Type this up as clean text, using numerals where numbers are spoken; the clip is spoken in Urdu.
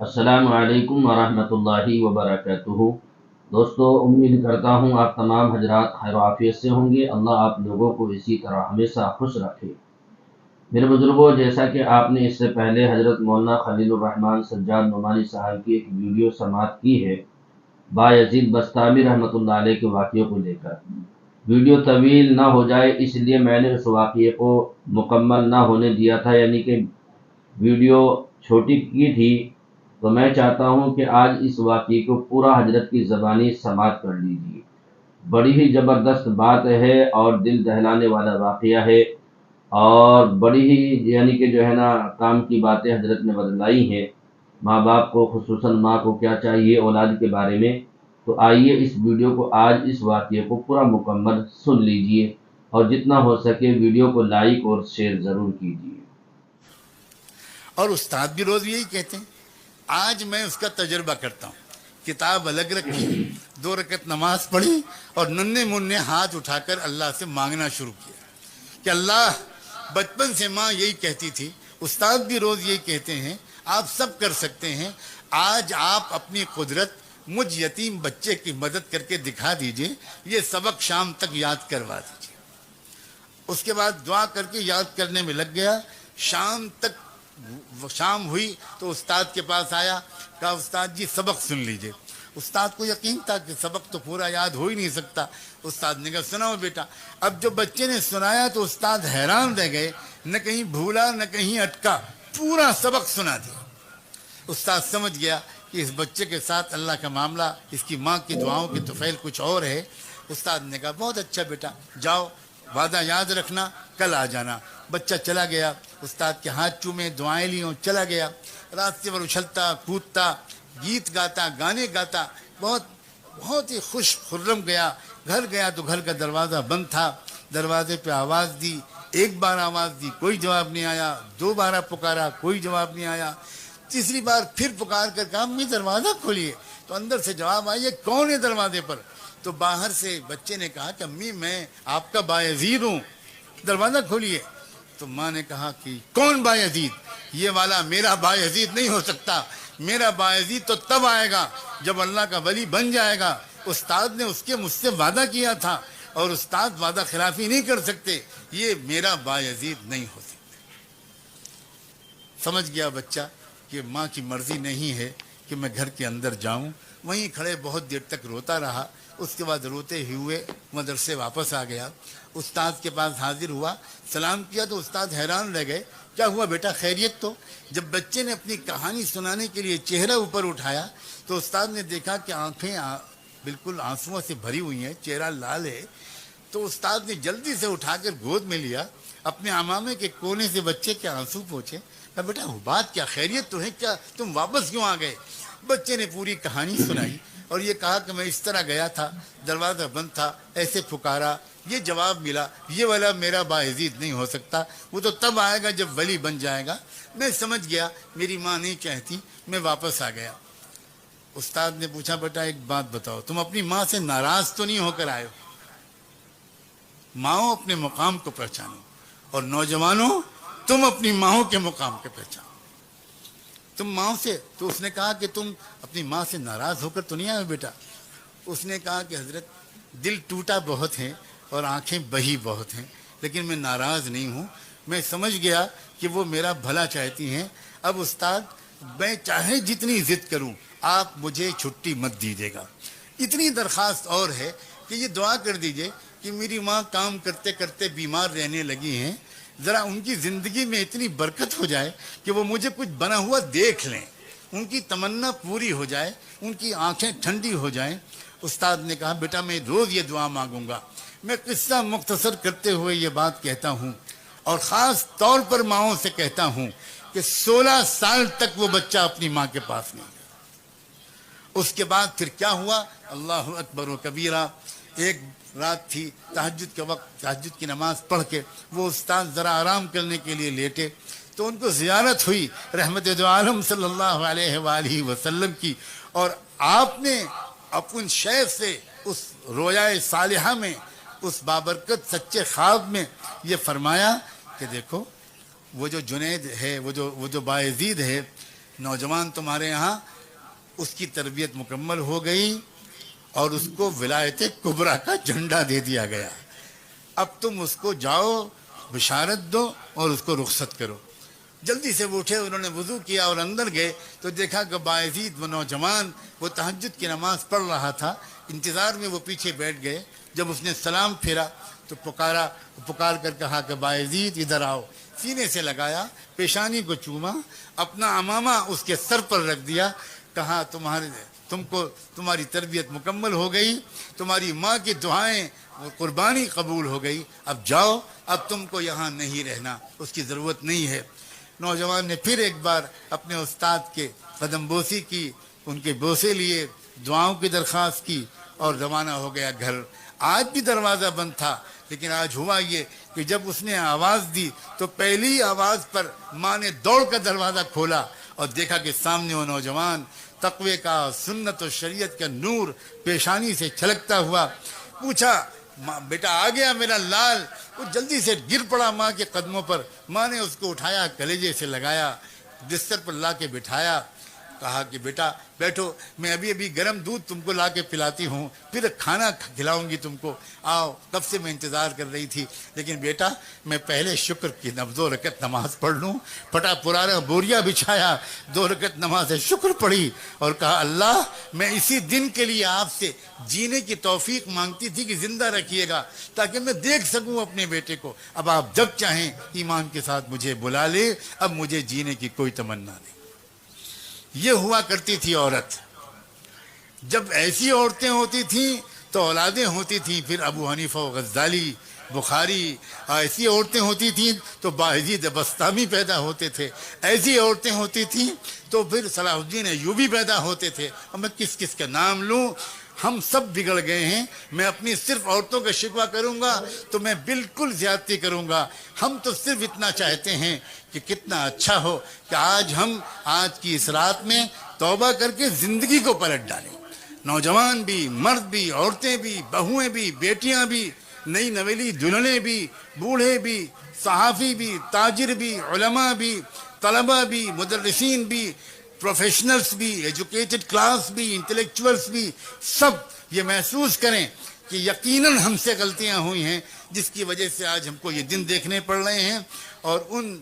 السلام علیکم ورحمۃ اللہ وبرکاتہ۔ دوستو، امید کرتا ہوں آپ تمام حضرات خیر و عافیت سے ہوں گے۔ اللہ آپ لوگوں کو اسی طرح ہمیشہ خوش رکھے۔ میرے بزرگوں، جیسا کہ آپ نے اس سے پہلے حضرت مولانا خلیل الرحمن سجاد نعمانی صاحب کی ایک ویڈیو سماعت کی ہے بایزید بستامی رحمۃ اللہ علیہ کے واقعے کو لے کر، ویڈیو طویل نہ ہو جائے اس لیے میں نے اس واقعے کو مکمل نہ ہونے دیا تھا، یعنی کہ ویڈیو چھوٹی کی تھی، تو میں چاہتا ہوں کہ آج اس واقعے کو پورا حضرت کی زبانی سماعت کر لیجیے۔ بڑی ہی زبردست بات ہے اور دل دہلانے والا واقعہ ہے، اور بڑی ہی یعنی کہ جو ہے نا کام کی باتیں حضرت نے بتلائی ہیں۔ ماں باپ کو، خصوصاً ماں کو کیا چاہیے اولاد کے بارے میں۔ تو آئیے اس ویڈیو کو، آج اس واقعے کو پورا مکمل سن لیجیے، اور جتنا ہو سکے ویڈیو کو لائک اور شیئر ضرور کیجیے۔ اور استاد بھی روز یہی کہتے ہیں۔ آج میں اس کا تجربہ کرتا ہوں۔ کتاب الگ رکھی، 2 رکعت نماز پڑھی اور ننھے منھے ہاتھ اٹھا کر اللہ سے مانگنا شروع کیا کہ اللہ، بچپن سے ماں یہی کہتی تھی، استاد بھی روز یہی کہتے ہیں، آپ سب کر سکتے ہیں، آج آپ اپنی قدرت مجھ یتیم بچے کی مدد کر کے دکھا دیجئے، یہ سبق شام تک یاد کروا دیجئے۔ اس کے بعد دعا کر کے یاد کرنے میں لگ گیا۔ شام ہوئی تو استاد کے پاس آیا، کہا استاد جی سبق سن لیجئے۔ استاد کو یقین تھا کہ سبق تو پورا یاد ہو ہی نہیں سکتا۔ استاد نے کہا سناؤ بیٹا۔ اب جو بچے نے سنایا تو استاد حیران رہ گئے، نہ کہیں بھولا نہ کہیں اٹکا، پورا سبق سنا دیا۔ استاد سمجھ گیا کہ اس بچے کے ساتھ اللہ کا معاملہ، اس کی ماں کی دعاؤں کے طفیل کچھ اور ہے۔ استاد نے کہا بہت اچھا بیٹا، جاؤ وعدہ یاد رکھنا، کل آ جانا۔ بچہ چلا گیا، استاد کے ہاتھ چومے، دعائیں لیوں، چلا گیا۔ راستے پر اچھلتا کودتا، گیت گاتا، گانے گاتا، بہت ہی خوش خرم گیا۔ گھر گیا تو گھر کا دروازہ بند تھا۔ دروازے پہ آواز دی، 1 بار آواز دی، کوئی جواب نہیں آیا۔ 2 بار پکارا، کوئی جواب نہیں آیا۔ تیسری بار پھر پکار کر کہا امی دروازہ کھولیے، تو اندر سے جواب آئی کون ہے دروازے پر؟ تو باہر سے بچے نے کہا کہ امی میں آپ کا بایزید ہوں، دروازہ کھولیے۔ تو ماں نے کہا کہ کون بایزید؟ یہ والا میرا بایزید نہیں ہو سکتا، میرا بایزید تو تب آئے گا جب اللہ کا ولی بن جائے گا۔ استاد نے مجھ سے وعدہ کیا تھا، اور استاد وعدہ خلافی نہیں کر سکتے، یہ میرا بایزید نہیں ہو سکتا۔ سمجھ گیا بچہ کہ ماں کی مرضی نہیں ہے کہ میں گھر کے اندر جاؤں۔ وہیں کھڑے بہت دیر تک روتا رہا۔ اس کے بعد روتے ہی ہوئے مدرسے واپس آ گیا۔ استاد کے پاس حاضر ہوا، سلام کیا تو استاد حیران رہ گئے، کیا ہوا بیٹا خیریت؟ تو جب بچے نے اپنی کہانی سنانے کے لیے چہرہ اوپر اٹھایا تو استاد نے دیکھا کہ آنکھیں بالکل آنسوؤں سے بھری ہوئی ہیں، چہرہ لال ہے۔ تو استاد نے جلدی سے اٹھا کر گود میں لیا، اپنے عمامے کے کونے سے بچے کے آنسو پوچھے۔ کہا بیٹا بات کیا، خیریت تو ہے؟ کیا تم واپس کیوں آ گئے؟ بچے نے پوری کہانی سنائی اور یہ کہا کہ میں اس طرح گیا تھا، دروازہ بند تھا، ایسے پکارا، یہ جواب ملا، یہ والا میرا بایزید نہیں ہو سکتا، وہ تو تب آئے گا جب ولی بن جائے گا۔ میں سمجھ گیا میری ماں نہیں چاہتی، میں واپس آ گیا۔ استاد نے پوچھا بیٹا ایک بات بتاؤ، تم اپنی ماں سے ناراض تو نہیں ہو کر آئے ہو؟ ماؤں اپنے مقام کو پہچانو، اور نوجوانوں تم اپنی ماؤں کے مقام کے پہچانو۔ تم ماں سے، تو اس نے کہا کہ تم اپنی ماں سے ناراض ہو کر تو نہیں آئے بیٹا؟ اس نے کہا کہ حضرت دل ٹوٹا بہت ہے اور آنکھیں بہی بہت ہیں، لیکن میں ناراض نہیں ہوں، میں سمجھ گیا کہ وہ میرا بھلا چاہتی ہیں۔ اب استاد میں چاہے جتنی ضد کروں آپ مجھے چھٹی مت دیجیے گا۔ اتنی درخواست اور ہے کہ یہ دعا کر دیجئے کہ میری ماں کام کرتے کرتے بیمار رہنے لگی ہیں، ذرا ان کی زندگی میں اتنی برکت ہو جائے کہ وہ مجھے کچھ بنا ہوا دیکھ لیں، ان کی تمنا پوری ہو جائے، ان کی آنکھیں ٹھنڈی ہو جائیں۔ استاد نے کہا بیٹا میں روز یہ دعا مانگوں گا۔ میں قصہ مختصر کرتے ہوئے یہ بات کہتا ہوں، اور خاص طور پر ماؤں سے کہتا ہوں کہ 16 سال تک وہ بچہ اپنی ماں کے پاس نہیں گیا۔ اس کے بعد پھر کیا ہوا؟ اللہ اکبر و کبیرہ۔ ایک رات تھی، تہجد کے وقت، تہجد کی نماز پڑھ کے وہ استاد ذرا آرام کرنے کے لیے لیٹے تو ان کو زیارت ہوئی رحمت دو عالم صلی اللہ علیہ وآلہ وسلم کی، اور آپ نے اپن شیخ سے اس رویائے صالحہ میں، اس بابرکت سچے خواب میں یہ فرمایا کہ دیکھو وہ جو جنید ہے، وہ جو بایزید ہے، نوجوان تمہارے یہاں اس کی تربیت مکمل ہو گئی اور اس کو ولایت کبریٰ کا جھنڈا دے دیا گیا. اب تم اس کو جاؤ بشارت دو اور اس کو رخصت کرو. جلدی سے وہ اٹھے, انہوں نے وضو کیا اور اندر گئے تو دیکھا کہ بایزید وہ نوجوان وہ تہجد کی نماز پڑھ رہا تھا. انتظار میں وہ پیچھے بیٹھ گئے. جب اس نے سلام پھیرا تو پکار کر کہا کہ بایزید ادھر آؤ. سینے سے لگایا, پیشانی کو چوما, اپنا عمامہ اس کے سر پر رکھ دیا. کہا تمہاری تربیت مکمل ہو گئی, تمہاری ماں کی دعائیں قربانی قبول ہو گئی, اب جاؤ, اب تم کو یہاں نہیں رہنا, اس کی ضرورت نہیں ہے. نوجوان نے پھر ایک بار اپنے استاد کے قدم بوسی کی, ان کے بوسے لیے, دعاؤں کی درخواست کی اور روانہ ہو گیا گھر. آج بھی دروازہ بند تھا, لیکن آج ہوا یہ کہ جب اس نے آواز دی تو پہلی آواز پر ماں نے دوڑ کر دروازہ کھولا اور دیکھا کہ سامنے وہ نوجوان تقوی کا, سنت و شریعت کا نور پیشانی سے چھلکتا ہوا. پوچھا, بیٹا آ گیا میرا لال؟ وہ جلدی سے گر پڑا ماں کے قدموں پر. ماں نے اس کو اٹھایا, کلیجے سے لگایا, بستر پر لا کے بٹھایا. کہا کہ بیٹا بیٹھو, میں ابھی گرم دودھ تم کو لا کے پلاتی ہوں, پھر کھانا کھلاؤں گی تم کو, آؤ. کب سے میں انتظار کر رہی تھی, لیکن بیٹا میں پہلے شکر کی 2 رکعت نماز پڑھ لوں. پھٹا پرانا بوریا بچھایا, 2 رکعت نماز شکر پڑھی اور کہا اللہ میں اسی دن کے لیے آپ سے جینے کی توفیق مانگتی تھی کہ زندہ رکھیے گا تاکہ میں دیکھ سکوں اپنے بیٹے کو. اب آپ جب چاہیں ایمان کے ساتھ مجھے بلا لے, اب مجھے جینے کی کوئی تمنا نہیں. یہ ہوا کرتی تھی عورت. جب ایسی عورتیں ہوتی تھیں تو اولادیں ہوتی تھیں. پھر ابو حنیفہ و غزالی, بخاری, ایسی عورتیں ہوتی تھیں تو بایزید بسطامی پیدا ہوتے تھے. ایسی عورتیں ہوتی تھیں تو پھر صلاح الدین ایوبی پیدا ہوتے تھے. اور میں کس کس کا نام لوں, ہم سب بگڑ گئے ہیں. میں اپنی صرف عورتوں کا شکوہ کروں گا تو میں بالکل زیادتی کروں گا. ہم تو صرف اتنا چاہتے ہیں کہ کتنا اچھا ہو کہ آج کی اس رات میں توبہ کر کے زندگی کو پلٹ ڈالیں. نوجوان بھی, مرد بھی, عورتیں بھی, بہویں بھی, بیٹیاں بھی, نئی نویلی دلہنیں بھی, بوڑھے بھی, صحافی بھی, تاجر بھی, علماء بھی, طلبہ بھی, مدرسین بھی, پروفیشنلز بھی, ایجوکیٹڈ کلاس بھی, انٹلیکچوئلز بھی, سب یہ محسوس کریں کہ یقیناً ہم سے غلطیاں ہوئی ہیں جس کی وجہ سے آج ہم کو یہ دن دیکھنے پڑ رہے ہیں. اور ان